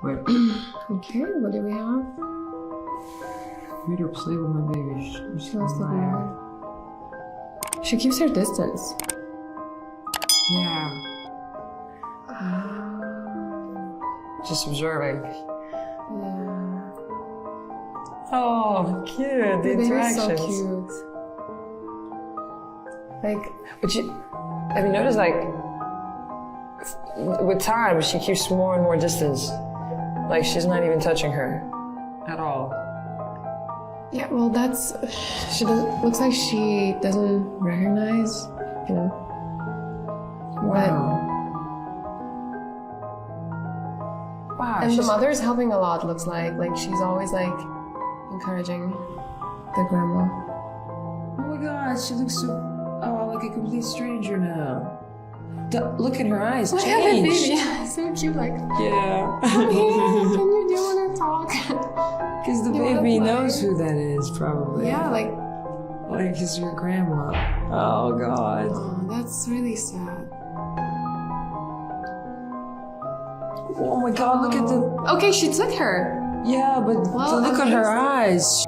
Wait. Okay, what do we have? Read or play with my baby. She wants to be. She keeps her distance. Yeah. Just observing. Yeah. Oh, cute. The They're interactions. so cute. Like, But have you noticed, like, with time, she keeps more and more distance. Like, she's not even touching her at all. yeah, well, that's, she doesn't, looks like she doesn't recognize, you know, Wow. Wow. and the mother's helping a lot, looks like she's always, like, encouraging the grandma. Oh my God, she looks so, like a complete stranger now. Look at her eyes, Look changed. at the baby, so cute, like, Yeah. come here, do you want to talk? Because the You wanna baby play? knows who that is, probably. Yeah, like, it's your grandma. Oh God. oh, that's really sad. Oh my God, look at the... Okay, she took her. Yeah, but Well, look at at her least- eyes.